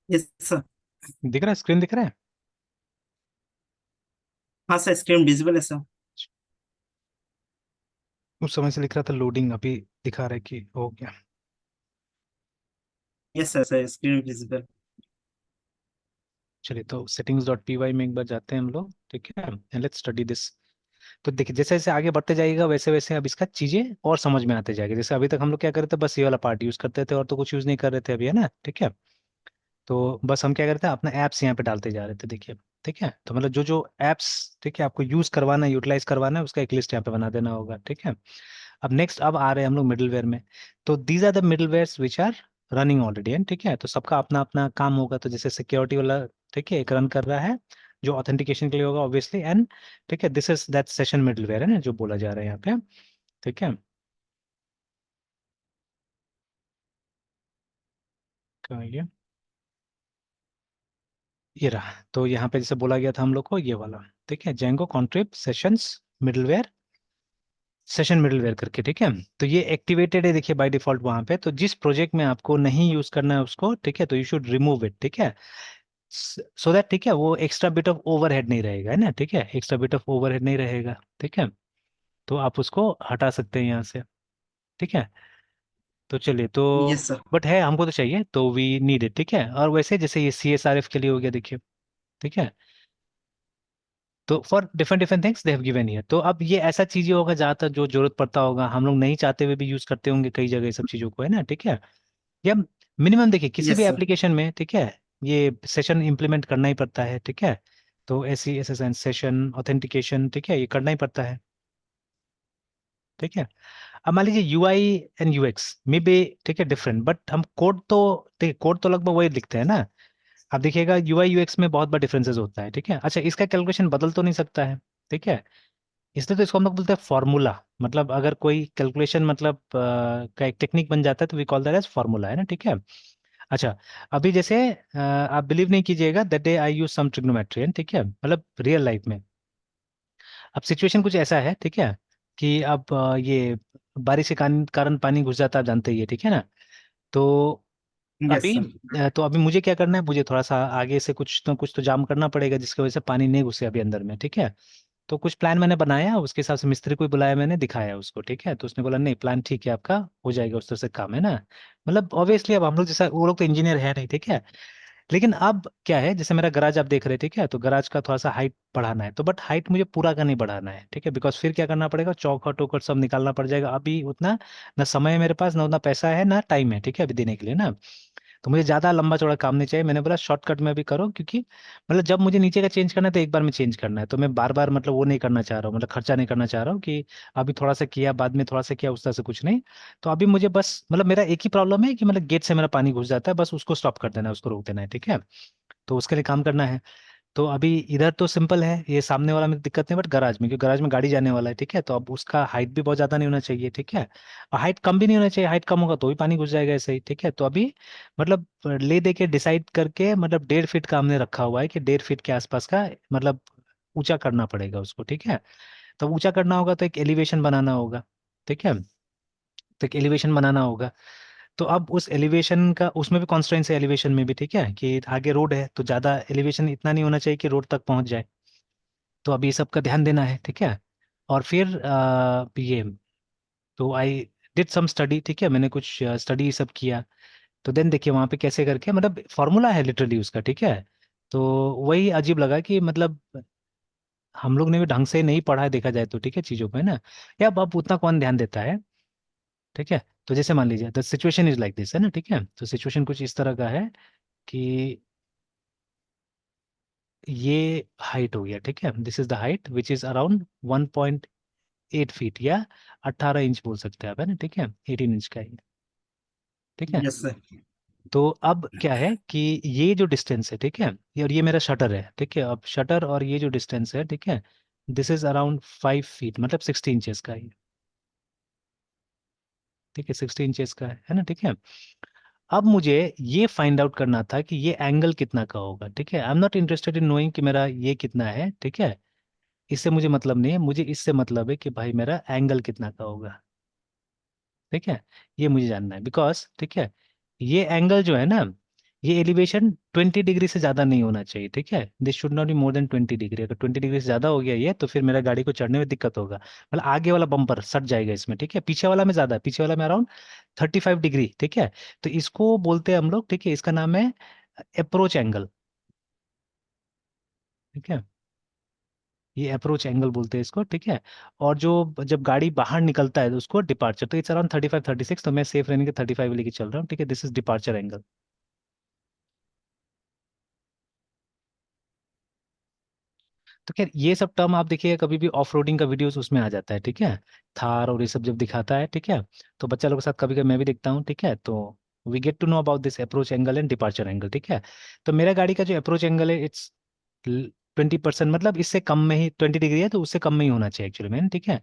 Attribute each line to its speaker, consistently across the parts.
Speaker 1: Yes sir.
Speaker 2: दिख रहा है, स्क्रीन दिख रहा है?
Speaker 1: हाँ सर, स्क्रीन विजिबल है सर।
Speaker 2: उस समय से लिख रहा था लोडिंग, अभी दिखा रहा है कि हो गया।
Speaker 1: Yes sir sir, screen visible.
Speaker 2: चलिए, तो सेटिंग्स डॉट पी वाई में एक बार जाते हैं हम लोग, ठीक है, एंड लेट्स स्टडी दिस। तो देखिए, जैसे जैसे आगे बढ़ते जाएगा वैसे वैसे अब इसका चीजें और समझ में आते जाएगा। जैसे अभी तक हम लोग क्या कर रहे थे, बस ये वाला पार्ट यूज करते थे और तो कुछ यूज नहीं कर रहे थे अभी, है ना, ठीक है। तो बस हम क्या करते हैं, अपना एप्स यहाँ पे डालते जा रहे थे, देखिए। ठीक है, तो मतलब जो जो एप्स, ठीक है, आपको यूज करवाना है, यूटिलाइज करवाना है, उसका एक लिस्ट यहाँ पे बना देना होगा, ठीक है। अब नेक्स्ट, अब आ रहे हैं हम लोग मिडलवेयर में। तो these are the middlewares which are running already, and ठीक है, तो सबका अपना अपना काम होगा। तो जैसे सिक्योरिटी वाला, ठीक है, एक रन कर रहा है जो ऑथेंटिकेशन के लिए होगा ऑब्वियसली, एंड ठीक है, this is that session middleware, है ना, जो बोला जा रहा है यहाँ पे, ठीक है। तो ये रहा। तो यहाँ पे जैसे बोला गया था हम लोग को, ये वाला, ठीक है, Django contrib sessions middleware, session middleware करके, ठीक है। तो ये एक्टिवेटेड है, देखिए, बाय डिफॉल्ट वहां पे। तो जिस प्रोजेक्ट में आपको नहीं यूज करना है उसको, ठीक है, तो यू शुड रिमूव इट, ठीक है, सो दैट, ठीक है, वो एक्स्ट्रा बिट ऑफ ओवरहेड नहीं रहेगा, है ना, ठीक है, एक्स्ट्रा बिट ऑफ ओवरहेड नहीं रहेगा, ठीक है। तो आप उसको हटा सकते हैं यहाँ से, ठीक है। तो चलिए, तो
Speaker 1: यस सर।
Speaker 2: बट है, हमको तो चाहिए, तो वी नीड इट, ठीक है। और वैसे जैसे ये सी एस आर एफ के लिए हो गया, देखिए, ठीक है। तो for different different things they have given here. तो अब ये ऐसा चीजें होगा ज्यादातर जो जरूरत पड़ता होगा, हम लोग नहीं चाहते हुए भी यूज करते होंगे कई जगह ये सब चीजों को, है ना, ठीक है। या मिनिमम देखिए, किसी भी
Speaker 1: यस सर।
Speaker 2: एप्लीकेशन में, ठीक है, ये सेशन इंप्लीमेंट करना ही पड़ता है, ठीक है। तो ऐसी S S N session authentication, ठीक है, ये करना ही पड़ता है, ठीक है। अब मान लीजिए you I and you x में भी, ठीक है, डिफरेंट, बट हम कोड तो, ठीक है, कोड तो लगभग वही लिखते हैं ना। अब देखिएगा, यू आई यू एक्स में बहुत बड़ा डिफरेंसेस होता है, ठीक है। अच्छा, इसका कैलकुलेशन बदल तो नहीं सकता है, ठीक है, इसलिए तो इसको हम लोग बोलते हैं फॉर्मूला। मतलब अगर कोई कैलकुलेशन, मतलब का एक टेक्निक बन जाता है, तो we call that as formula, है ना, ठीक है। अच्छा, अभी जैसे आप बिलीव नहीं कीजिएगा, that day I use some trigonometry, ठीक है, मतलब रियल लाइफ में। अब सिचुएशन कुछ ऐसा है, ठीक है, कि अब ये बारिश के कारण पानी घुस जाता है, आप जानते ही है, ठीक है ना। तो
Speaker 1: यस
Speaker 2: अभी
Speaker 1: सर।
Speaker 2: तो अभी मुझे क्या करना है, मुझे थोड़ा सा आगे से कुछ तो जाम करना पड़ेगा, जिसकी वजह से पानी नहीं घुसे अभी अंदर में, ठीक है। तो कुछ प्लान मैंने बनाया, उसके हिसाब से मिस्त्री को ही बुलाया, मैंने दिखाया उसको, ठीक है। तो उसने बोला नहीं, प्लान ठीक है आपका, हो जाएगा, उस तरह से काम, है ना। मतलब ऑब्वियसली अब हम लोग जैसा, वो लोग तो इंजीनियर है नहीं, ठीक है। लेकिन अब क्या है, जैसे मेरा गराज आप देख रहे हैं, ठीक है, तो गराज का थोड़ा सा हाइट बढ़ाना है, तो बट हाइट मुझे पूरा का नहीं बढ़ाना है, ठीक है, बिकॉज फिर क्या करना पड़ेगा, चौखट टोकट सब निकालना पड़ जाएगा, अभी उतना ना समय है मेरे पास, ना उतना पैसा है, ना टाइम है, ठीक है, अभी देने के लिए ना। तो मुझे ज्यादा लंबा चौड़ा काम नहीं चाहिए, मैंने बोला शॉर्टकट में भी करो, क्योंकि मतलब जब मुझे नीचे का चेंज करना है तो एक बार में चेंज करना है, तो मैं बार बार मतलब वो नहीं करना चाह रहा हूँ, मतलब खर्चा नहीं करना चाह रहा हूँ कि अभी थोड़ा सा किया बाद में थोड़ा सा किया, उस तरह से कुछ नहीं। तो अभी मुझे बस, मतलब मेरा एक ही प्रॉब्लम है कि मतलब गेट से मेरा पानी घुस जाता है, बस उसको स्टॉप कर देना है, उसको रोक देना है, ठीक है। तो उसके लिए काम करना है। तो अभी इधर तो सिंपल है, ये सामने वाला में दिक्कत नहीं, बट गराज में, क्योंकि गराज में गाड़ी जाने वाला है, ठीक है, तो अब उसका हाइट भी बहुत ज्यादा नहीं होना चाहिए, ठीक है। और हाइट कम भी नहीं होना चाहिए, हाइट कम होगा तो भी पानी घुस जाएगा ऐसे ही, ठीक है। तो अभी मतलब ले दे के डिसाइड करके, मतलब 1.5 फीट का हमने रखा हुआ है कि 1.5 फीट के आसपास का, मतलब ऊंचा करना पड़ेगा उसको, ठीक है। तो ऊंचा करना होगा तो एक एलिवेशन बनाना होगा, ठीक है। तो एक एलिवेशन बनाना होगा। तो अब उस एलिवेशन का, उसमें भी कॉन्स्ट्रेंट्स है एलिवेशन में भी, ठीक है, कि आगे रोड है तो ज्यादा एलिवेशन इतना नहीं होना चाहिए कि रोड तक पहुंच जाए। तो अभी सब का ध्यान देना है, ठीक है। और फिर ये, तो आई डिड सम स्टडी, ठीक है, मैंने कुछ स्टडी सब किया। तो देन देखिए वहां पे कैसे करके, मतलब फॉर्मूला है लिटरली उसका, ठीक है। तो वही अजीब लगा कि मतलब हम लोग ने भी ढंग से नहीं पढ़ा है, देखा जाए तो, ठीक है, चीजों को, है ना। या अब उतना कौन ध्यान देता है, ठीक है। तो जैसे मान लीजिए the situation is like this, है ना, ठीक है। तो सिचुएशन कुछ इस तरह का है कि ये हाइट हो गया, ठीक है, this is the height which is around 1.8 feet, या 18 इंच बोल सकते हैं आप, है ना, ठीक है, 18 इंच का ही, ठीक है।
Speaker 1: Yes sir.
Speaker 2: तो अब क्या है कि ये जो डिस्टेंस है, ठीक है, और ये मेरा शटर है, ठीक है, अब शटर और ये जो डिस्टेंस है, ठीक है, दिस इज अराउंड 5 फीट, मतलब 60 इंचेस का ही, ठीक है, 60 इंचेस का है ना, ठीक है। अब मुझे ये फाइंड आउट करना था कि ये एंगल कितना का होगा, ठीक है। I am not interested in knowing कि मेरा ये कितना है, ठीक है, इससे मुझे मतलब नहीं है, मुझे इससे मतलब है कि भाई मेरा एंगल कितना का होगा, ठीक है। ये मुझे जानना है, बिकॉज ठीक है, ये एंगल जो है ना, ये एलिवेशन 20 डिग्री से ज्यादा नहीं होना चाहिए, ठीक है। This should not be more than 20 degree. अगर 20 डिग्री से ज्यादा हो गया ये, तो फिर मेरा गाड़ी को चढ़ने में दिक्कत होगा, मतलब आगे वाला बम्पर सट जाएगा इसमें, ठीक है। पीछे वाला में ज्यादा है, पीछे वाला में अराउंड 35 डिग्री, ठीक है। तो इसको बोलते हैं हम लोग, ठीक है, इसका नाम है अप्रोच एंगल, ठीक है। ये अप्रोच एंगल बोलते हैं इसको, ठीक है। और जो जब गाड़ी बाहर निकलता है तो उसको डिपार्चर, तो इट्स अराउंड 35 36, तो मैं सेफ रहने के 35 लेके चल रहा हूँ, ठीक है। This is departure angle. तो खैर ये सब टर्म आप देखिएगा कभी भी ऑफ रोडिंग का वीडियोस उसमें आ जाता है, ठीक है। थार और ये सब जब दिखाता है, ठीक है, तो बच्चा लोग के साथ कभी कभी मैं भी देखता हूँ, ठीक है। तो we get to know about this approach angle and departure angle, ठीक है। तो मेरा गाड़ी का जो अप्रोच एंगल है, इट्स 20%, मतलब इससे कम में ही, 20 डिग्री है तो उससे कम में ही होना चाहिए एक्चुअली में, ठीक है।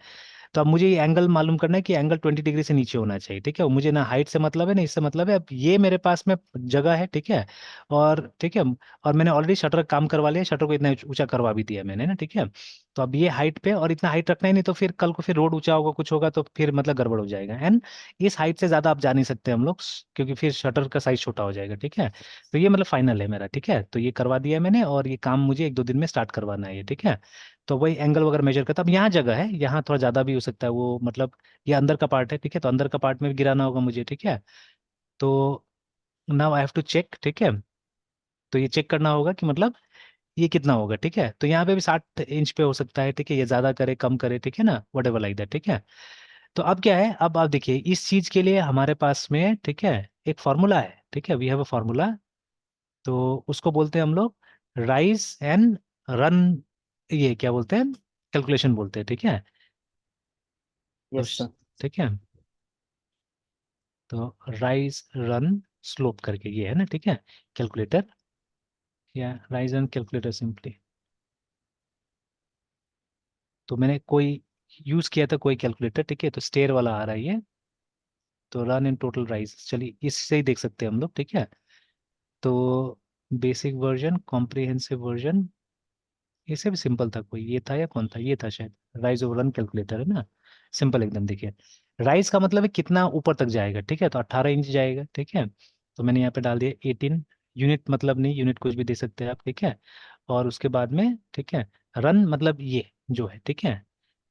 Speaker 2: तो अब मुझे ये एंगल मालूम करना है कि एंगल 20 डिग्री से नीचे होना चाहिए, ठीक है। और मुझे ना हाइट से मतलब है ना इससे मतलब है। अब ये मेरे पास में जगह है, ठीक है। और ठीक है, और मैंने ऑलरेडी शटर काम करवा लिया, शटर को इतना ऊंचा करवा भी दिया मैंने ना, ठीक है। तो अब ये हाइट पे, और इतना हाइट रखना ही नहीं, तो फिर कल को फिर रोड ऊंचा होगा, कुछ होगा, तो फिर मतलब गड़बड़ हो जाएगा। एंड इस हाइट से ज्यादा आप जा नहीं सकते हम लोग, क्योंकि फिर शटर का साइज छोटा हो जाएगा, ठीक है। तो ये मतलब फाइनल है मेरा, ठीक है। तो ये करवा दिया है मैंने, और ये काम मुझे 1 2 दिन में स्टार्ट करवाना है ये, ठीक है। तो वही एंगल वगैरह मेजर करता, अब यहाँ जगह है, यहाँ थोड़ा ज्यादा भी हो सकता है वो, मतलब ये अंदर का पार्ट है, ठीक है। तो अंदर का पार्ट में भी गिराना होगा मुझे, ठीक है। तो now I have to check, ठीक है। तो ये चेक करना होगा कि मतलब ये कितना होगा, ठीक है। तो यहाँ पे भी 60 इंच पे हो सकता है, ठीक है। ये ज्यादा करे कम करे, ठीक है ना, वट एवर लाइक दैट, ठीक है। तो अब क्या है, अब आप देखिए इस चीज के लिए हमारे पास में, ठीक है, एक फॉर्मूला है, ठीक है। We have a formula. तो उसको बोलते हैं हम लोग राइज एंड रन, ये क्या बोलते हैं, कैलकुलेशन बोलते हैं, ठीक है। तो
Speaker 1: यस सर।
Speaker 2: ठीक है, तो राइज रन स्लोप करके ये है ना, ठीक है, कैलकुलेटर, या राइज रन कैलकुलेटर सिंपली। तो मैंने कोई यूज किया था कोई कैलकुलेटर, ठीक है, तो स्टेयर वाला आ रहा है ये। तो रन इन टोटल राइज, चलिए इससे ही देख सकते हैं हम लोग, ठीक है। तो बेसिक वर्जन, कॉम्प्रिहेंसिव वर्जन, इससे भी सिंपल था कोई, ये था या कौन था, ये था शायद, राइज ओवर रन कैलकुलेटर है ना। सिंपल एकदम, देखिए राइज का मतलब है कितना ऊपर तक जाएगा, ठीक है। तो 18 इंच जाएगा, ठीक है। तो मैंने यहाँ पे डाल दिया 18 यूनिट, मतलब नहीं, यूनिट कुछ भी दे सकते हैं आप, ठीक है। और उसके बाद में, ठीक है, रन मतलब ये जो है, ठीक है।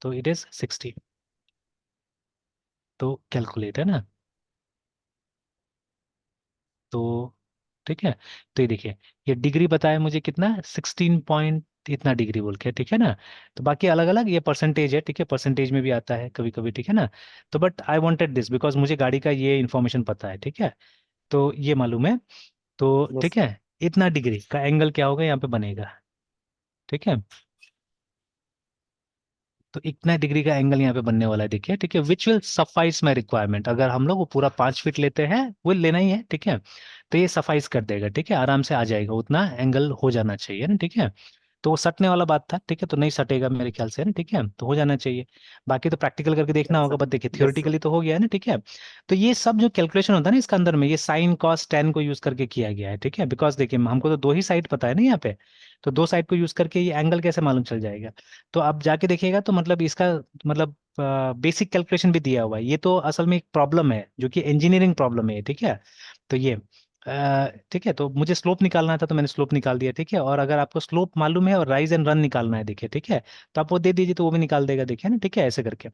Speaker 2: तो इट इज 60। तो कैलकुलेट है ना। तो ठीक है, तो ये देखिए, ये डिग्री बताया मुझे कितना, 16 पॉइंट इतना डिग्री बोल के, ठीक है ना। तो बाकी अलग अलग ये परसेंटेज है, ठीक है, परसेंटेज में भी आता है कभी कभी, ठीक है ना। तो but I wanted this because मुझे गाड़ी का ये इन्फॉर्मेशन पता है, ठीक है। तो ये मालूम है। तो
Speaker 1: यस
Speaker 2: ठीक है, इतना डिग्री का एंगल क्या होगा यहाँ पे बनेगा, ठीक है। तो इतना डिग्री का एंगल यहाँ पे बनने वाला है, देखिए, ठीक है, which will suffice my requirement. अगर हम लोग वो पूरा 5 फीट लेते हैं, वो लेना ही है, ठीक है। तो ये सफाइस कर देगा, ठीक है, आराम से आ जाएगा, उतना एंगल हो जाना चाहिए ना, ठीक है। तो वो सटने वाला बात था, ठीक है, तो नहीं सटेगा मेरे ख्याल से ना, ठीक है, तो हो जाना चाहिए। बाकी तो प्रैक्टिकल करके देखना
Speaker 1: यस
Speaker 2: होगा,
Speaker 1: सर।
Speaker 2: बट देखिए
Speaker 1: यस सर।
Speaker 2: थियोरेटिकली तो हो गया है ना, ठीक है। तो ये सब जो कैलकुलेशन होता है ना इसका अंदर में, ये साइन कॉस टेन को यूज करके किया गया है, ठीक है। बिकॉज देखिए हमको तो दो ही साइड पता है ना यहाँ पे, तो दो साइड को यूज करके ये एंगल कैसे मालूम चल जाएगा। तो आप जाके देखिएगा तो मतलब इसका मतलब बेसिक कैलकुलेशन भी दिया हुआ है। ये तो असल में एक प्रॉब्लम है जो कि इंजीनियरिंग प्रॉब्लम है, ठीक है। तो ये ठीक है, तो मुझे स्लोप निकालना था तो मैंने स्लोप निकाल दिया, ठीक है। और अगर आपको स्लोप मालूम है और राइज एंड रन निकालना है, देखिए, ठीक है, तो आप वो दे दीजिए तो वो भी निकाल देगा, देखिए ना, ठीक है, ऐसे करके।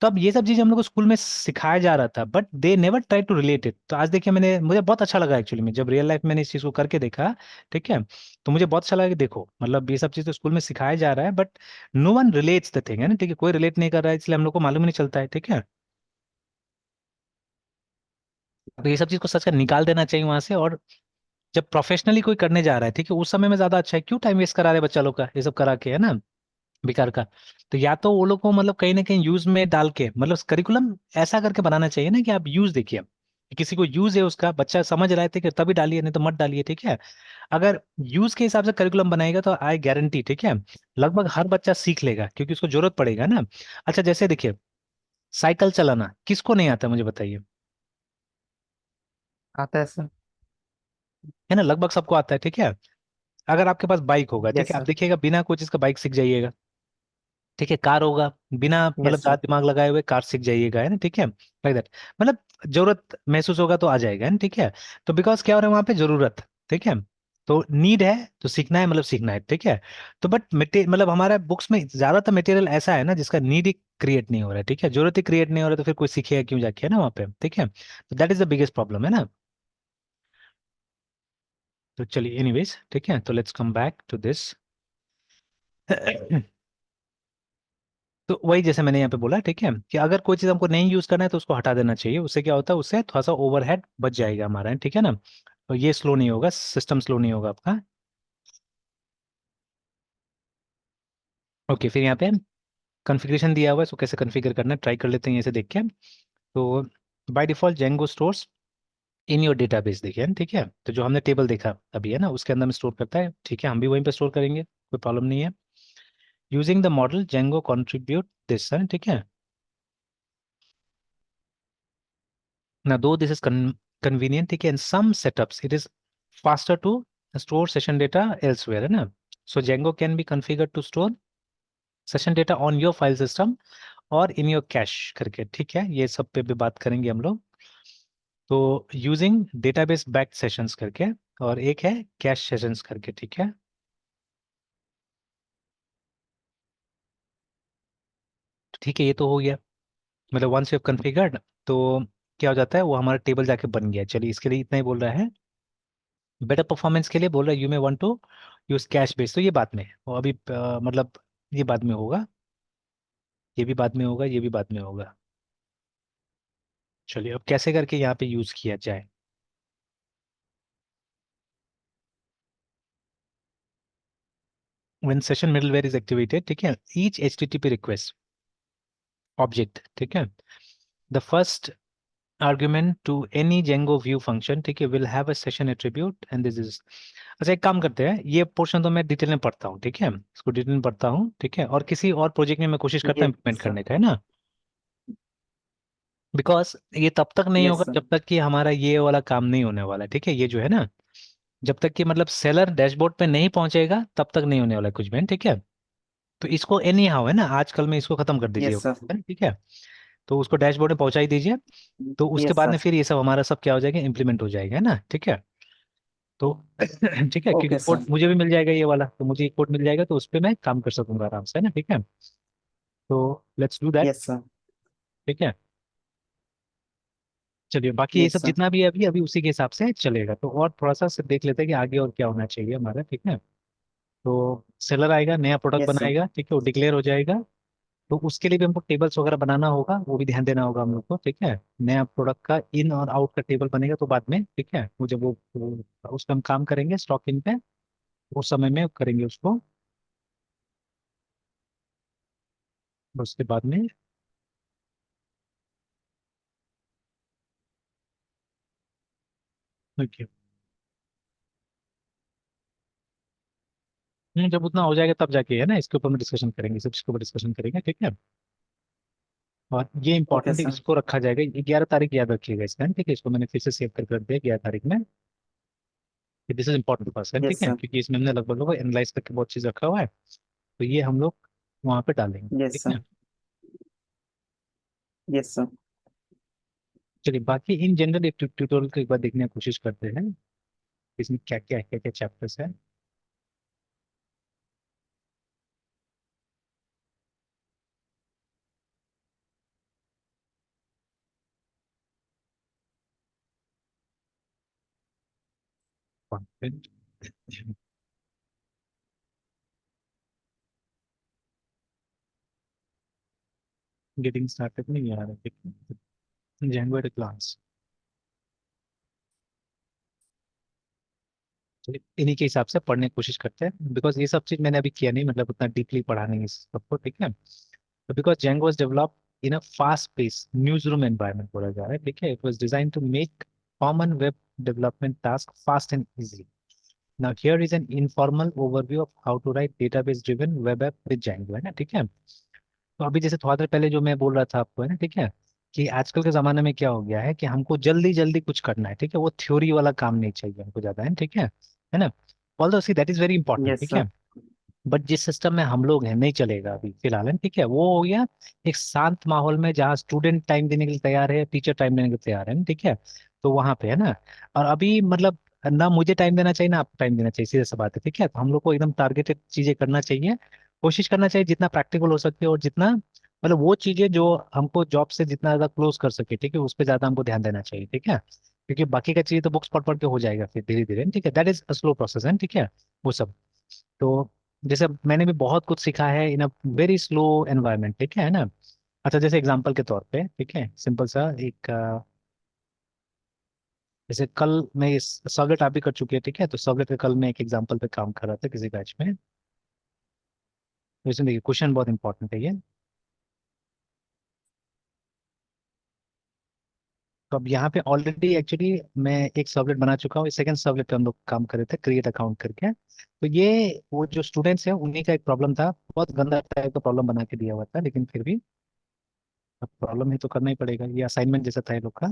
Speaker 2: तो अब ये सब चीजें हम लोग को स्कूल में सिखाया जा रहा था, but they never try to relate it. तो आज देखिए मैंने, मुझे बहुत अच्छा लगा एक्चुअली में, जब रियल लाइफ मैंने इस चीज को करके देखा, ठीक है। तो मुझे बहुत अच्छा लगा कि देखो मतलब ये सब चीज तो स्कूल में सिखाया जा रहा है, but no one relates the thing, है ना, ठीक है, कोई रिलेट नहीं कर रहा है, इसलिए हम लोग को मालूम नहीं चलता है, ठीक है। तो ये सब चीज को सच का निकाल देना चाहिए वहां से। और जब प्रोफेशनली कोई करने जा रहा है, ठीक है, उस समय में ज्यादा अच्छा है, क्यों टाइम वेस्ट करा रहे बच्चा लोग का ये सब करा के, है ना, बेकार का। तो या तो वो लोग को मतलब कहीं ना कहीं यूज में डाल के, मतलब करिकुलम ऐसा करके बनाना चाहिए ना कि आप यूज देखिए कि किसी को यूज है उसका, बच्चा समझ रहा है, ठीक है, तभी डालिए, नहीं तो मत डालिए, ठीक है। अगर यूज के हिसाब से करिकुलम बनाएगा तो आई गारंटी, ठीक है, लगभग हर बच्चा सीख लेगा, क्योंकि उसको जरूरत पड़ेगा ना। अच्छा जैसे देखिए, साइकिल चलाना किसको नहीं आता मुझे बताइए,
Speaker 1: आता है सर।
Speaker 2: है ना, लगभग सबको आता है, ठीक है। अगर आपके पास बाइक होगा, ठीक
Speaker 1: यस
Speaker 2: है, आप
Speaker 1: सर।
Speaker 2: देखिएगा बिना कोई चीज का बाइक सीख जाइएगा, ठीक है। कार होगा, बिना मतलब
Speaker 1: यस
Speaker 2: ज्यादा
Speaker 1: सर।
Speaker 2: दिमाग लगाए हुए कार सीख जाइएगा, है ना, ठीक है, लाइक दैट। मतलब जरूरत महसूस होगा तो आ जाएगा, है ना, ठीक है। तो बिकॉज क्या हो रहा है वहां पे, जरूरत, ठीक है। तो नीड है तो सीखना है, मतलब सीखना है, ठीक है। तो बट मतलब हमारा बुक्स में ज्यादातर मटेरियल ऐसा है ना जिसका नीड ही क्रिएट नहीं हो रहा है, ठीक है, जरूरत ही क्रिएट नहीं हो रहा है, तो फिर कोई सीखेगा क्यों जाके, है ना वहाँ पे, ठीक है। तो that is the biggest problem, है ना। तो चलिए एनीवेज, ठीक है, तो let's come back to this. तो वही जैसे मैंने यहाँ पे बोला, ठीक है, कि अगर कोई चीज़ हमको नहीं यूज करना है तो उसको हटा देना चाहिए। उससे क्या होता है, उससे थोड़ा सा ओवरहेड बच जाएगा हमारा, ठीक है ना। तो ये स्लो नहीं होगा, सिस्टम स्लो नहीं होगा आपका। ओके, फिर यहाँ पे कॉन्फ़िगरेशन दिया हुआ है, इसको कैसे कॉन्फ़िगर करना है ट्राई कर लेते हैं ऐसे देख के। तो by default Django stores in your database, देखिए ना, ठीक है। तो जो हमने टेबल देखा अभी, है ना, उसके अंदर में स्टोर करता है, ठीक है, हम भी वहीं पे स्टोर करेंगे, कोई प्रॉब्लम नहीं है। Using the model Django contribute this, है, ठीक है ना। दो दिस इज convenient, ठीक है, in some setups it is faster to store session data elsewhere, है ना। So Django can be configured to store session data on your file system और in your cache करके, ठीक है, ये सब पे भी बात करेंगे हम लोग। तो यूजिंग डेटाबेस बैक्ड सेशंस करके, और एक है कैश सेशंस करके, ठीक है। ठीक है, ये तो हो गया, मतलब वंस यू हैव कॉन्फ़िगर्ड, तो क्या हो जाता है, वो हमारा टेबल जाके बन गया। चलिए इसके लिए इतना ही बोल रहा है। बेटर परफॉर्मेंस के लिए बोल रहा है, you may want to use cache base, तो ये बाद में है वो अभी मतलब ये बाद में होगा, ये भी बाद में होगा, ये भी बाद में होगा। चलिए अब कैसे करके यहाँ पे यूज किया जाए। When session middleware is activated, ठीक है, ईच एचटीटीपी रिक्वेस्ट ऑब्जेक्ट, ठीक है, the first argument to any Django view function, ठीक है, will have a session attribute and this is. अच्छा एक काम करते हैं, ये पोर्शन तो मैं डिटेल में पढ़ता हूँ, ठीक है, इसको डिटेल में पढ़ता हूँ, ठीक है, और किसी और प्रोजेक्ट में मैं कोशिश करता हूँ
Speaker 1: Yes,
Speaker 2: इम्प्लीमेंट
Speaker 1: sir.
Speaker 2: करने का, है ना। बिकॉज ये तब तक नहीं
Speaker 1: Yes,
Speaker 2: होगा
Speaker 1: sir.
Speaker 2: जब तक कि हमारा ये वाला काम नहीं होने वाला है, ठीक है, ये जो है ना, जब तक कि मतलब सेलर डैशबोर्ड पे नहीं पहुंचेगा तब तक नहीं होने वाला है कुछ भी, ठीक है। तो इसको एनी हाउ, है ना, आजकल में इसको खत्म कर दीजिए,
Speaker 1: Yes, sir.
Speaker 2: ठीक है। तो उसको डैशबोर्ड में पहुंचा ही दीजिए। तो उसके
Speaker 1: Yes,
Speaker 2: बाद
Speaker 1: sir.
Speaker 2: में फिर ये सब हमारा सब क्या हो जाएगा, इंप्लीमेंट हो जाएगा, है ना, ठीक है। तो ठीक है, क्योंकि
Speaker 1: Okay, sir.
Speaker 2: कोड मुझे भी मिल जाएगा ये वाला, तो मुझे कोड मिल जाएगा, तो उस पर मैं काम कर सकूंगा आराम से, है ना, ठीक है। तो let's do that,
Speaker 1: Yes, sir.
Speaker 2: ठीक है। चलिए बाकी ये
Speaker 1: Yes,
Speaker 2: सब
Speaker 1: sir.
Speaker 2: जितना भी है अभी अभी उसी के हिसाब से चलेगा। तो और थोड़ा सा से देख लेते हैं कि आगे और क्या होना चाहिए हमारा, ठीक है। तो सेलर आएगा, नया प्रोडक्ट
Speaker 1: Yes, sir.
Speaker 2: बनाएगा, ठीक है, वो डिक्लेयर हो जाएगा। तो उसके लिए भी हमको टेबल्स वगैरह बनाना होगा, वो भी ध्यान देना होगा हम लोग को, ठीक है। नया प्रोडक्ट का इन और आउट का टेबल बनेगा तो बाद में, ठीक है, वो जब उस पर हम काम करेंगे स्टॉक इन पे, उस समय में करेंगे उसको, उसके बाद में। ओके, जब उतना हो जाएगा तब जाके, है ना, इसके ऊपर में डिस्कशन करेंगे, सब इसके ऊपर डिस्कशन करेंगे, ठीक है। और ये
Speaker 1: Okay,
Speaker 2: इंपॉर्टेंट है,
Speaker 1: sir.
Speaker 2: इसको रखा जाएगा, ये 11 तारीख याद रखिएगा इसका, ठीक है, इसको मैंने फिर से सेव करके रख दिया 11 तारीख में। दिस इज इंपॉर्टेंट पर्सन, ठीक
Speaker 1: Yes,
Speaker 2: है,
Speaker 1: sir.
Speaker 2: क्योंकि इसमें हमने लगभग लगभग एनालाइज करके बहुत चीज रखा हुआ है, तो ये हम लोग वहाँ पे डालेंगे,
Speaker 1: Yes,
Speaker 2: ठीक
Speaker 1: sir.
Speaker 2: है।
Speaker 1: Yes, sir.
Speaker 2: चलिए बाकी इन जनरल एक ट्यूटोरियल को एक बार देखने की कोशिश करते हैं, इसमें क्या क्या चैप्टर्स है। कंटेंट, गेटिंग स्टार्टेड नहीं आ रहा, ठीक है, जेंगो एट ग्लांस। चलिए इन्हीं के हिसाब से पढ़ने की कोशिश करते हैं, बिकॉज ये सब चीज मैंने अभी किया नहीं, मतलब उतना डीपली पढ़ा नहीं इस सबको, ठीक है। तो because Django was developed in a fast pace newsroom environment बोला जा रहा है, ठीक है, it was design to make common web development task fast and easy. Now here is an informal overview of how to write database driven web app with Django, है ना, ठीक है। तो अभी जैसे थोड़ा देर पहले जो मैं बोल रहा था आपको, है ना, ठीक है, कि आजकल के जमाने में क्या हो गया है कि हमको जल्दी जल्दी कुछ करना है, ठीक है, वो थ्योरी वाला काम नहीं चाहिए हमको ज्यादा, है, ठीक है ना। Although see that is very important,
Speaker 1: Yes,
Speaker 2: ठीक
Speaker 1: sir.
Speaker 2: है। बट जिस सिस्टम में हम लोग हैं नहीं चलेगा अभी फिलहाल, है, ठीक है, वो हो गया एक शांत माहौल में जहाँ स्टूडेंट टाइम देने के लिए तैयार है, टीचर टाइम देने के लिए तैयार है, ठीक है। तो वहां पे है ना, और अभी मतलब ना मुझे टाइम देना चाहिए ना आपको टाइम देना चाहिए, सीधा सा बात है, ठीक है। तो हम लोग को एकदम टारगेटेड चीजें करना चाहिए, कोशिश करना चाहिए जितना प्रैक्टिकल हो सके, और जितना मतलब वो चीजें जो हमको जॉब से जितना ज्यादा क्लोज कर सके, ठीक है, उस पर ज्यादा हमको ध्यान देना चाहिए, ठीक है। क्योंकि बाकी का चीज तो बुक्स पढ़ पढ़ के हो जाएगा फिर धीरे धीरे, ठीक है, that is a slow process है, ठीक है, वो सब। तो जैसे मैंने भी बहुत कुछ सीखा है इन अ वेरी स्लो एनवायरनमेंट, ठीक है ना। अच्छा, जैसे एग्जांपल के तौर पे, ठीक है, सिंपल सा एक जैसे कल मैं इस सर्वलेट आप भी कर चुके हैं, ठीक है, तो सर्वलेट पे कल मैं एक एग्जांपल पे काम कर रहा था किसी बैच में। तो इसमें देखिए क्वेश्चन बहुत इंपॉर्टेंट है ये। तो अब यहाँ पे ऑलरेडी एक्चुअली मैं एक सर्वलेट बना चुका हूँ, सेकंड सर्वलेट पे हम लोग काम कर रहे थे क्रिएट अकाउंट करके। तो ये वो जो स्टूडेंट्स हैं उन्हीं का एक प्रॉब्लम था, बहुत गंदा टाइप का प्रॉब्लम बना के दिया हुआ था, लेकिन फिर भी अब प्रॉब्लम है तो करना ही पड़ेगा, ये असाइनमेंट जैसा था ये लोग का।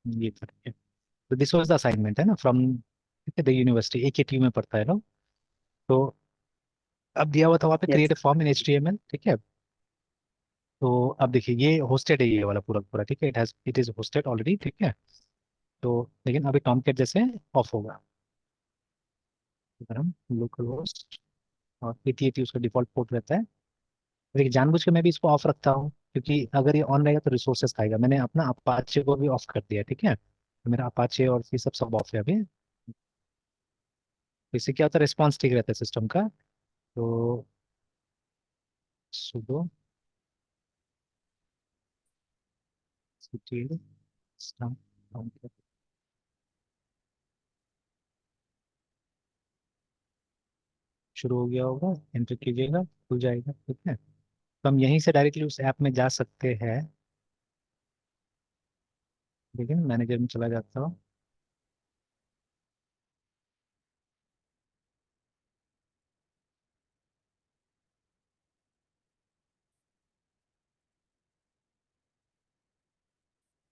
Speaker 2: ये था, ठीक है। तो दिस वाज द असाइनमेंट है ना, फ्रॉम द यूनिवर्सिटी, AKTU में पढ़ता है लोग। तो अब दिया हुआ था वहाँ पे
Speaker 1: yes
Speaker 2: create a form in HTML, ठीक है। तो अब देखिए ये होस्टेड है ये वाला पूरा पूरा, ठीक है, इट इज होस्टेड ऑलरेडी, ठीक है। तो लेकिन अभी टॉमकैट जैसे ऑफ होगा, अगर हम लोकल होस्ट और 8080 उसका डिफॉल्ट पोर्ट रहता है। देखिए जानबूझ के मैं भी इसको ऑफ रखता हूँ, क्योंकि अगर ये ऑन रहेगा तो रिसोर्सेज खाएगा। मैंने अपना अपाचे को भी ऑफ कर दिया है, ठीक है, तो मेरा अपाचे और ये सब सब ऑफ है अभी। तो इससे क्या होता है, रिस्पॉन्स ठीक रहता है सिस्टम का। तो सुडो ctl system शुरू हो गया होगा, एंटर कीजिएगा, खुल जाएगा, ठीक है। तो हम यहीं से डायरेक्टली उस ऐप में जा सकते हैं, लेकिन मैनेजर में चला जाता हूँ।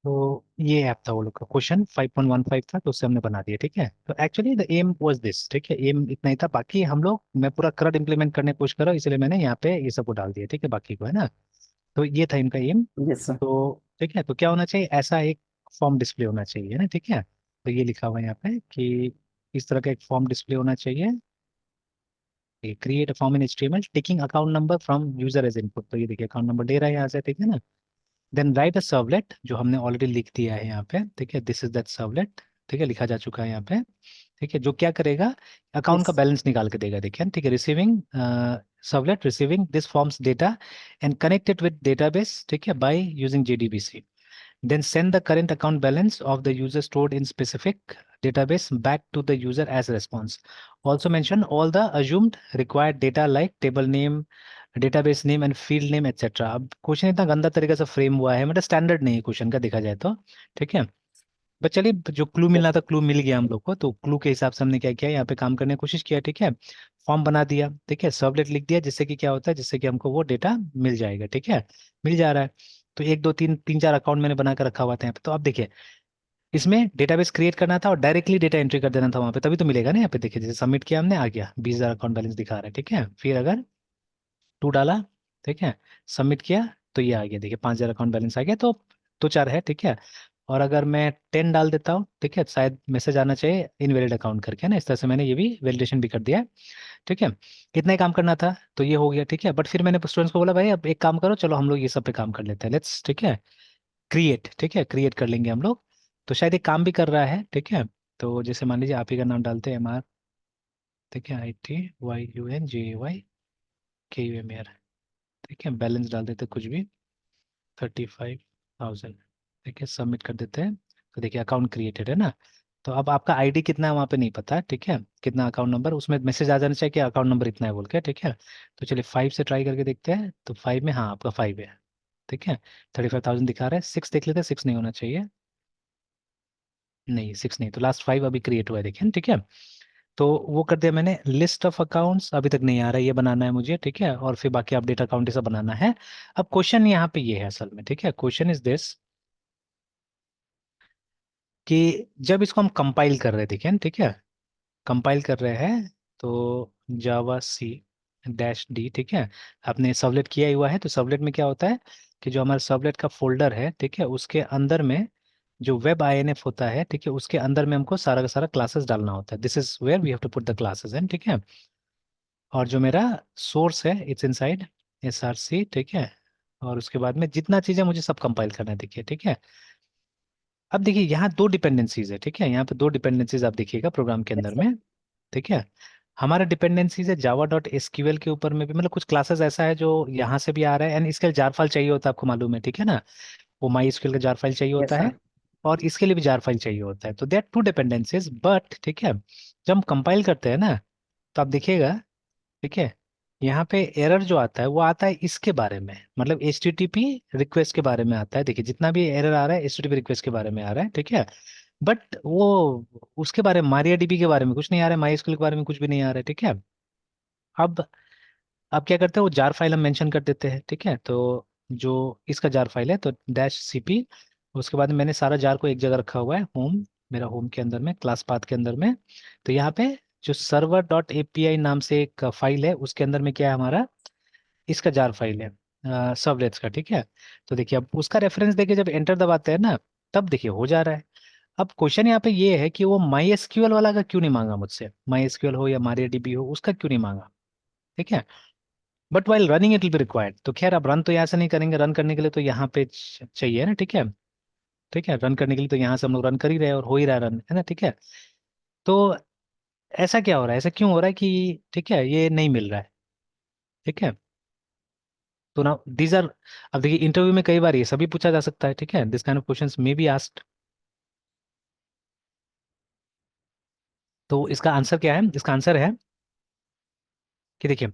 Speaker 2: तो ये ऐप था वो लोग का, क्वेश्चन 5.15 था, तो उससे हमने बना दिया, ठीक है। तो actually the aim was this, ठीक है, एम इतना ही था। बाकी हम लोग मैं पूरा करंट इंप्लीमेंट करने की कोशिश कर रहा हूँ, इसलिए मैंने यहाँ पे ये सब को डाल दिया, ठीक है, बाकी को है ना। तो ये था इनका एम।
Speaker 1: Yes sir.
Speaker 2: तो ठीक है, तो क्या होना चाहिए, ऐसा एक फॉर्म डिस्प्ले होना चाहिए ना, ठीक है। तो ये लिखा हुआ है यहाँ पे कि इस तरह का एक फॉर्म डिस्प्ले होना चाहिए, create a form in HTML taking account number from user as input. तो ये देखिए अकाउंट नंबर ले रहा है यहाँ से, ठीक है ना। देन राइट अ सर्वलेट, जो हमने ऑलरेडी लिख दिया है यहाँ पे, ठीक है, दिस इज दैट सर्वलेट, ठीक है, लिखा जा चुका है यहाँ पे, ठीक है। जो क्या करेगा, अकाउंट का
Speaker 1: यस
Speaker 2: बैलेंस निकाल के देगा, देखिए, ठीक है। Receiving servlet receiving this forms data and connected with database, ठीक है, by using JDBC। Then send the current account balance of the user stored in specific database back to the user as response. Also mention all the assumed required data like table name, database name and field name etc. अब question इतना गंदा तरीके से frame हुआ है, मतलब standard नहीं है क्वेश्चन का देखा जाए तो, ठीक है। बट चलिए, जो क्लू मिलना था क्लू मिल गया हम लोग को, तो क्लू के हिसाब से हमने क्या किया, यहाँ पे काम करने की कोशिश किया, ठीक है। फॉर्म बना दिया, ठीक है, सर्वलेट लिख दिया, जिससे कि क्या होता है, जिससे कि हमको वो डेटा मिल जाएगा, ठीक है, मिल जा रहा है। तो एक दो तीन तीन चार अकाउंट मैंने बना कर रखा हुआ था यहाँ पे। तो अब देखिए, इसमें डेटाबेस क्रिएट करना था और डायरेक्टली डेटा एंट्री कर देना था वहाँ पे, तभी तो मिलेगा ना। यहाँ पे देखिए, जैसे सबमिट किया हमने, आ गया 20,000 अकाउंट बैलेंस दिखा रहा है, ठीक है। फिर अगर टू डाला, ठीक है, सबमिट किया, तो ये आ गया, देखिए 5,000 अकाउंट बैलेंस आ गया। तो चार है, ठीक है। और अगर मैं 10 डाल देता हूँ, ठीक है, शायद मैसेज आना चाहिए इनवैलिड अकाउंट करके, है ना। इस तरह से मैंने ये भी वैलिडेशन भी कर दिया है, ठीक है। इतना ही काम करना था, तो ये हो गया, ठीक है। बट फिर मैंने स्टूडेंट्स को बोला, भाई अब एक काम करो, चलो हम लोग ये सब पे काम कर लेते हैं, लेट्स, ठीक है, क्रिएट, ठीक है, क्रिएट कर लेंगे हम लोग। तो शायद ये काम भी कर रहा है, ठीक है। तो जैसे मान लीजिए आप ही का नाम डालते हैं, MR, ठीक है, ITYUNJAY KUMR, ठीक है, बैलेंस डाल देते कुछ भी, 35,000, ठीक है, सबमिट कर देते हैं। तो देखिए अकाउंट क्रिएटेड है ना। तो अब आपका ID कितना है वहाँ पे नहीं पता, ठीक है, कितना अकाउंट नंबर, उसमें मैसेज आ जाना चाहिए कि अकाउंट नंबर इतना है बोल के, ठीक है। तो चलिए 5 से ट्राई करके देखते हैं, तो 5 में, हाँ, आपका 5 है, ठीक है। 35,000 दिखा रहा है, 6 देख लेते हैं, 6 नहीं होना चाहिए, नहीं 6 नहीं, तो लास्ट 5 अभी क्रिएट हुआ है, देखिए, ठीक है। तो वो कर दिया मैंने। लिस्ट ऑफ अकाउंट्स अभी तक नहीं आ रहा है, ये बनाना है मुझे, ठीक है, और फिर बाकी अपडेट अकाउंट ये सब बनाना है। अब क्वेश्चन यहाँ पे ये है असल में, ठीक है, क्वेश्चन इज दिस कि जब इसको हम कंपाइल कर रहे थे, ठीक है, ठीक है, कंपाइल कर रहे हैं, तो जावा C -D, ठीक है, आपने सर्वलेट किया ही हुआ है, तो सर्वलेट में क्या होता है, कि जो हमारा सर्वलेट का फोल्डर है, ठीक है, उसके अंदर में जो वेब INF होता है, ठीक है, उसके अंदर में हमको सारा का सारा क्लासेस डालना होता है। This is where we have to put the classes and, ठीक है। और जो मेरा सोर्स है, इट्स इनसाइड SRC, ठीक है। और उसके बाद में जितना चीज़ें मुझे सब कंपाइल करना है, देखिए, ठीक है। अब देखिए यहाँ दो डिपेंडेंसीज है, ठीक है, यहाँ पे दो डिपेंडेंसीज आप देखिएगा प्रोग्राम के
Speaker 1: यस
Speaker 2: अंदर
Speaker 1: सर।
Speaker 2: में, ठीक है। हमारा डिपेंडेंसीज है java.sql के ऊपर में भी, मतलब कुछ क्लासेस ऐसा है जो यहाँ से भी आ रहा है, एंड इसके जार फाइल चाहिए होता है, आपको मालूम है, ठीक है ना। वो MySQL का जार फाइल चाहिए
Speaker 1: यस
Speaker 2: होता है,
Speaker 1: सर।
Speaker 2: और इसके लिए भी जार फाइल चाहिए होता है। तो देर टू डिपेंडेंसीज, बट ठीक है, जब हम कंपाइल करते हैं ना, तो आप देखिएगा, ठीक है, यहाँ पे एरर जो आता है वो आता है इसके बारे में, मतलब HTTP रिक्वेस्ट के बारे में आता है। देखिए जितना भी एरर आ रहा है HTTP रिक्वेस्ट के बारे में आ रहा है, ठीक है। बट वो उसके बारे में, MariaDB के बारे में कुछ नहीं आ रहा है, MySQL के बारे में कुछ भी नहीं आ रहा है, ठीक है। अब अब क्या करते हैं, वो जार फाइल हम मेंशन कर देते हैं, ठीक है। तो जो इसका जार फाइल है तो -cp, उसके बाद में मैंने सारा जार को एक जगह रखा हुआ है, होम, मेरा होम के अंदर में, क्लास पाथ के अंदर में। तो यहाँ पे जो server.api नाम से एक फाइल है, उसके अंदर में क्या है हमारा, इसका जार फाइल है सर्वलेट्स का, ठीक है। तो देखिए अब उसका रेफरेंस देके जब एंटर दबाते हैं ना, तब देखिए हो जा रहा है। अब क्वेश्चन यहाँ पे ये है कि वो MySQL वाला का क्यों नहीं मांगा मुझसे, MySQL हो या MariaDB हो, उसका क्यों नहीं मांगा, ठीक है। But while running it will be required. तो खैर अब रन तो यहाँ से नहीं करेंगे, रन करने के लिए तो यहाँ पे चाहिए ना, ठीक है। ठीक है, रन करने के लिए तो यहाँ से हम लोग रन कर ही रहे हैं, और हो ही रहा है रन, है ना, ठीक है। तो ऐसा क्या हो रहा है, ऐसा क्यों हो रहा है कि, ठीक है, ये नहीं मिल रहा है, ठीक है। तो ना दीज आर, अब देखिए इंटरव्यू में कई बार ये सभी पूछा जा सकता है, ठीक है, this kind of questions may be asked. तो इसका आंसर क्या है, इसका आंसर है कि देखिए,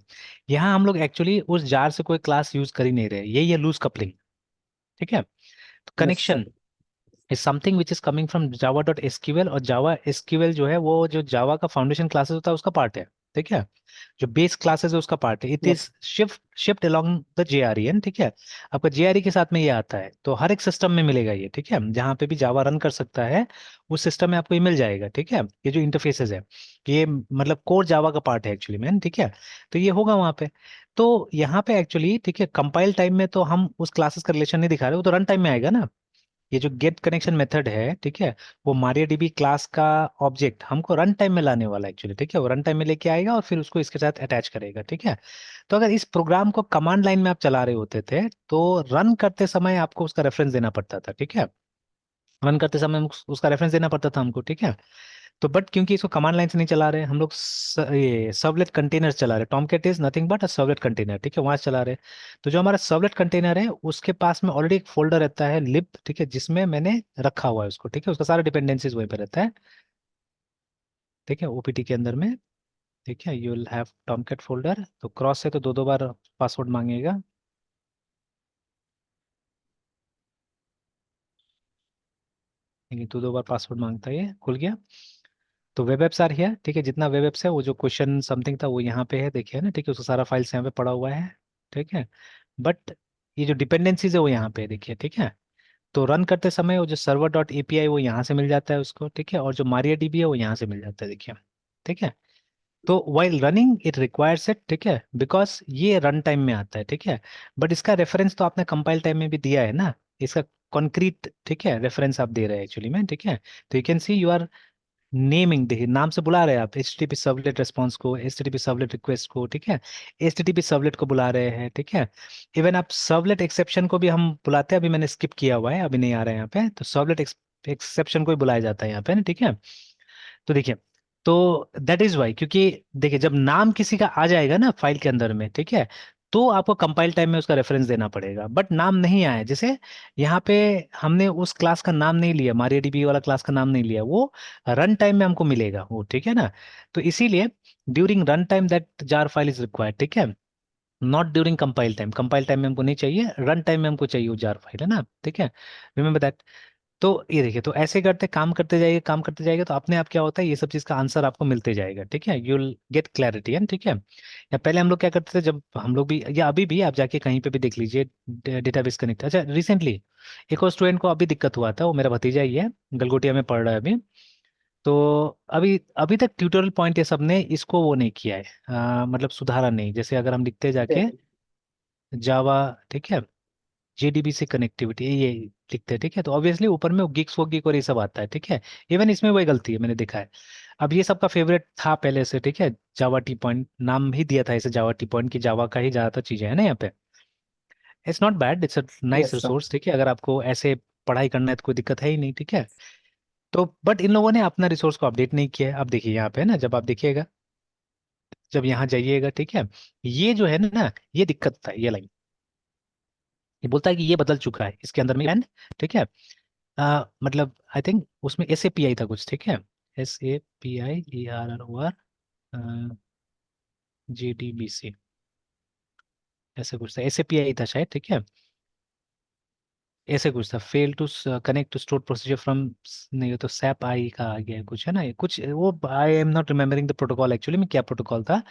Speaker 2: यहाँ हम लोग एक्चुअली उस जार से कोई क्लास यूज कर ही नहीं रहे, ये लूज कपलिंग, ठीक है। तो
Speaker 1: yes
Speaker 2: connection
Speaker 1: sir.
Speaker 2: Is something which is coming from java.sql, और जावा एसक्यूएल जो है वो जो जावा का फाउंडेशन क्लासेस होता है उसका पार्ट है, ठीक है। जो बेस क्लासेस है उसका पार्ट है, it
Speaker 1: yes.
Speaker 2: Is shift along the JREN, ठीक है। आपका JRE के साथ में ये आता है, तो हर एक सिस्टम में मिलेगा ये, ठीक है, जहाँ पे भी जावा रन कर सकता है उस सिस्टम में आपको ये मिल जाएगा, ठीक है। ये जो इंटरफेसेस है, ये मतलब कोर जावा का पार्ट है एक्चुअली में, ठीक है। तो ये होगा वहाँ पे। तो यहाँ पे एक्चुअली, ठीक है, कंपाइल टाइम में तो हम उस क्लासेस का रिलेशन नहीं दिखा रहे, वो तो रन टाइम में आएगा ना। ये जो गेट कनेक्शन मेथड है, ठीक है, वो MariaDB क्लास का ऑब्जेक्ट हमको रन टाइम में लाने वाला है एक्चुअली, ठीक है। वो रन टाइम में लेके आएगा और फिर उसको इसके साथ अटैच करेगा, ठीक है। तो अगर इस प्रोग्राम को कमांड लाइन में आप चला रहे होते थे, तो रन करते समय आपको उसका रेफरेंस देना पड़ता था, ठीक है। रन करते समय उसका रेफरेंस देना पड़ता था हमको, ठीक है। तो बट क्योंकि इसको कमांड लाइन से नहीं चला रहे हम लोग, ये सर्वलेट कंटेनर चला रहे, Tomcat is nothing but a servlet container, ठीक है, वहां से चला रहे। तो जो हमारा सर्वलेट कंटेनर है उसके पास में ऑलरेडी एक फोल्डर रहता है लिब, ठीक है, जिसमें मैंने रखा हुआ है उसको, ठीक है, उसका सारा डिपेंडेंसीज वहीं पे रहता है, ठीक है, OPT के अंदर में, ठीक है। You will have Tomcat folder, तो क्रॉस से तो दो दो बार पासवर्ड मांगेगा, लेकिन दो दो बार पासवर्ड मांगता है, ये खुल गया। तो वेब एप्स आ रही है, ठीक है, जितना वेब एप्स है, वो जो क्वेश्चन समथिंग था वो यहाँ पे है, देखिए ना, ठीक है, उसका सारा फाइल्स यहाँ पे पड़ा हुआ है, ठीक है। बट ये जो डिपेंडेंसीज है वो यहाँ पे है, देखिए, ठीक है। तो रन करते समय वो जो server.api वो यहाँ से मिल जाता है उसको, ठीक है, और जो MariaDB है वो यहाँ से मिल जाता है, देखिए, ठीक है। तो while running it requires it, ठीक है, बिकॉज ये रन टाइम में आता है, ठीक है। बट इसका रेफरेंस तो आपने कंपाइल टाइम में भी दिया है ना, इसका कॉन्क्रीट, ठीक है, रेफरेंस आप दे रहे हैं एक्चुअली में, ठीक है। तो you can see you are naming, देखिए नाम से बुला रहे हैं आप HTTP सर्वलेट रिस्पॉन्स को, HTTP सर्वलेट रिक्वेस्ट को, ठीक है, HTTP सर्वलेट को बुला रहे हैं, ठीक है। इवन आप सर्वलेट एक्सेप्शन को भी हम बुलाते हैं, अभी मैंने स्किप किया हुआ है, अभी नहीं आ रहा है यहाँ पे, तो सर्वलेट एक्सेप्शन को भी बुलाया जाता है यहाँ पे ना, ठीक है। तो देखिए, तो दैट इज वाई, क्योंकि देखिए जब नाम किसी का आ जाएगा ना फाइल के अंदर में, ठीक है, तो आपको कंपाइल टाइम में उसका रेफरेंस देना पड़ेगा। बट नाम नहीं आया, जैसे यहाँ पे हमने उस क्लास का नाम नहीं लिया, MariaDB वाला क्लास का नाम नहीं लिया, वो रन टाइम में हमको मिलेगा वो, ठीक है ना। तो इसीलिए during run time that jar file is required, ठीक है, not during compile time. Compile time में हमको नहीं चाहिए, रन टाइम में हमको चाहिए वो जार फाइल, है ना, ठीक है। Remember that. तो ये देखिए, तो ऐसे करते काम करते जाइए, काम करते जाइएगा, तो अपने आप क्या होता है, ये सब चीज का आंसर आपको मिलते जाएगा, ठीक है, यू विल गेट क्लैरिटी है, ठीक है। या पहले हम लोग क्या करते थे, जब हम लोग भी, या अभी भी आप जाके कहीं पे भी देख लीजिए, डेटाबेस कनेक्ट, अच्छा रिसेंटली एक और स्टूडेंट को अभी दिक्कत हुआ था, वो मेरा भतीजा ही है, गलगोटिया में पढ़ रहा है अभी। तो अभी अभी तक ट्यूटोरियल पॉइंट ये सब ने इसको वो नहीं किया है, मतलब सुधारा नहीं। जैसे अगर हम लिखते जाके जावा, ठीक है, JDBC कनेक्टिविटी ये लिखते हैं, ठीक है। तो ऑब्वियसली ऊपर में गिग्स वो गिग और ये सब आता है, ठीक है। इवन इसमें वही गलती है, मैंने देखा है। अब ये सबका फेवरेट था पहले से, ठीक है। जावा टी पॉइंट नाम ही दिया था इसे, जावा टी पॉइंट की, जावा का ही ज्यादातर चीजें है ना यहाँ पे। It's not bad, it's a nice
Speaker 1: yes sir.
Speaker 2: Resource, ठीक है। अगर आपको ऐसे पढ़ाई करना है तो कोई दिक्कत है ही नहीं, ठीक है। तो बट इन लोगों ने अपना रिसोर्स को अपडेट नहीं किया है। अब देखिए यहाँ पे ना, जब आप देखिएगा, जब यहाँ जाइएगा, ठीक है, ये जो है ना, ये दिक्कत था, ये लाइन। ये बोलता है कि ये बदल चुका है इसके अंदर में एंड, ठीक है। मतलब आई थिंक उसमें SAPI था कुछ, ठीक है। SAPI JDBC ऐसे कुछ था, SAPI था शायद, ठीक है। ऐसे कुछ था, fail to connect to store procedure from, नहीं ये तो सैप आई का आ गया है कुछ, है ना ये कुछ, वो I am not remembering the protocol actually में, क्या प्रोटोकॉल था।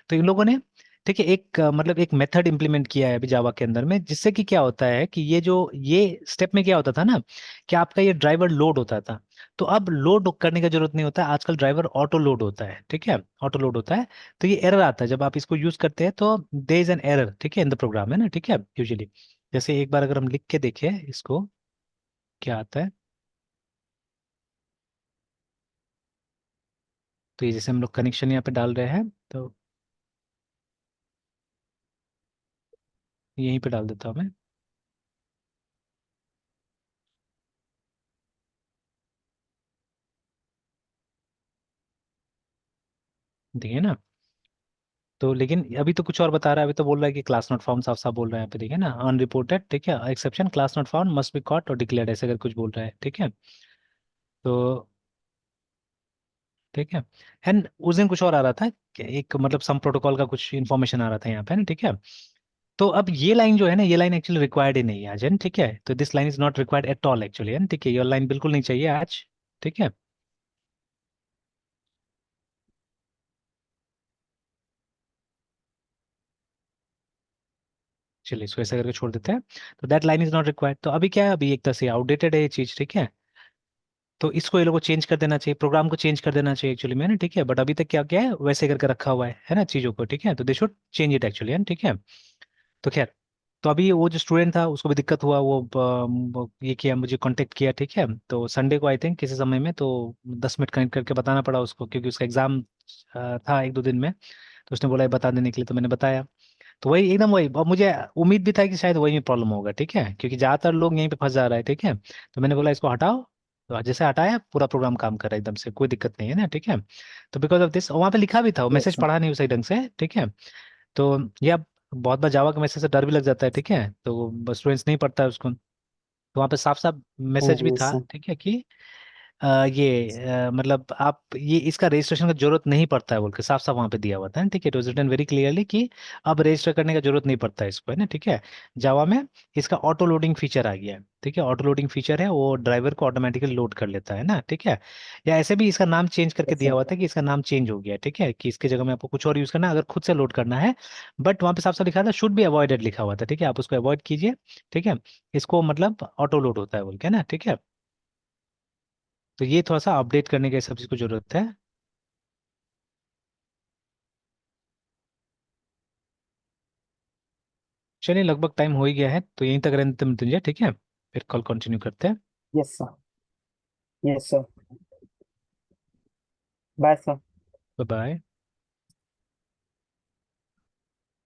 Speaker 2: तो इन लोगों ने, ठीक है, एक मतलब एक मेथड इंप्लीमेंट किया है अभी जावा के अंदर में, जिससे कि क्या होता है कि ये स्टेप में क्या होता था ना, कि आपका ये ड्राइवर लोड होता था। तो अब लोड करने का जरूरत नहीं होता है, आजकल ड्राइवर ऑटो लोड होता है, ठीक है, ऑटो लोड होता है। तो ये एरर आता है जब आप इसको यूज करते हैं, तो देयर इज एन एरर, ठीक है, इन द प्रोग्राम, है ना, ठीक है, यूजुअली। जैसे एक बार अगर हम लिख के देखें इसको, क्या आता है। तो ये जैसे हम लोग कनेक्शन यहाँ पे डाल रहे हैं, तो यहीं पे डाल देता हूँ मैं, देखिए ना। तो लेकिन अभी तो कुछ और बता रहा है, अभी तो बोल रहा है कि क्लास नॉट फाउंड, साफ साफ बोल रहा है यहाँ पे, देखिए ना, अनरिपोर्टेड, ठीक है, exception class not found must be caught or declared, ऐसे अगर कुछ बोल रहा है, ठीक है। तो ठीक है। एंड उस दिन कुछ और आ रहा था कि एक मतलब सम प्रोटोकॉल का कुछ इन्फॉर्मेशन आ रहा था यहाँ पे ना, ठीक है। तो अब ये लाइन जो है ना, ये लाइन एक्चुअली रिक्वायर्ड ही नहीं है आज, है ना, ठीक है। तो this line is not required at all actually, है ना, ठीक है, ये लाइन बिल्कुल नहीं चाहिए आज, ठीक है। चलिए इसको ऐसा करके छोड़ देते हैं। तो that line is not required, तो अभी क्या है, अभी एक तरह से आउटडेटेड है ये चीज, ठीक है। तो इसको ये लोगों को चेंज कर देना चाहिए, प्रोग्राम को चेंज कर देना चाहिए एक्चुअली में ना, ठीक है। बट अभी तक क्या क्या है वैसे करके रखा हुआ है ना चीज़ों को, ठीक है। तो they should change it actually, है ना, ठीक है। तो खैर, तो अभी वो जो स्टूडेंट था उसको भी दिक्कत हुआ, वो ये किया, मुझे कांटेक्ट किया, ठीक है। तो संडे को आई थिंक किसी समय में, तो 10 मिनट कनेक्ट करके बताना पड़ा उसको, क्योंकि उसका एग्जाम था 1-2 दिन में। तो उसने बोला ये बता देने के लिए, तो मैंने बताया। तो वही एकदम वही, अब मुझे उम्मीद भी था कि शायद वही में प्रॉब्लम होगा, ठीक है, क्योंकि ज्यादातर लोग यहीं पे फंस जा रहे हैं, ठीक है। तो मैंने बोला इसको हटाओ। तो जैसे हटाया, पूरा प्रोग्राम काम कर रहा है एकदम से, कोई दिक्कत नहीं है ना, ठीक है। तो बिकॉज ऑफ दिस, वहाँ पे लिखा भी था, वो
Speaker 1: यस
Speaker 2: मैसेज
Speaker 1: सर।
Speaker 2: पढ़ा नहीं सही ढंग से, ठीक है। तो ये अब बहुत बार जावा के मैसेज से डर भी लग जाता है, ठीक है, तो स्टूडेंट्स नहीं पढ़ता है उसको। तो वहाँ पे साफ साफ
Speaker 1: हाँ
Speaker 2: मैसेज भी
Speaker 1: जी
Speaker 2: था,
Speaker 1: सर।
Speaker 2: ठीक है, कि मतलब आप ये इसका रजिस्ट्रेशन का जरूरत नहीं पड़ता है बोल के साफ साफ वहाँ पे दिया हुआ था ना, ठीक है। It was written very clearly कि अब रजिस्टर करने का जरूरत नहीं पड़ता है इसको, है ना, ठीक है। जावा में इसका ऑटो लोडिंग फीचर आ गया है, ठीक है। ऑटो लोडिंग फीचर है, वो ड्राइवर को ऑटोमेटिकली लोड कर लेता है ना, ठीक है। या ऐसे भी इसका नाम चेंज करके
Speaker 1: यस
Speaker 2: दिया
Speaker 1: सर।
Speaker 2: हुआ था कि इसका नाम चेंज हो गया है, ठीक है, कि इसके जगह में आपको कुछ और यूज करना है अगर खुद से लोड करना है। बट वहाँ पे साफ साफ लिखा था शुड बी अवॉइडेड लिखा हुआ था, ठीक है, आप उसको अवॉइड कीजिए, ठीक है। इसको मतलब ऑटो लोड होता है बोल के ना, ठीक है। तो ये थोड़ा सा अपडेट करने की सब चीज़ को जरूरत है। चलिए लगभग टाइम हो ही गया है, तो यहीं तक रहते हैं मृत्युंजय, ठीक है, फिर कॉल कंटिन्यू करते हैं।
Speaker 1: Yes sir. Yes sir. Bye sir.
Speaker 2: Bye bye.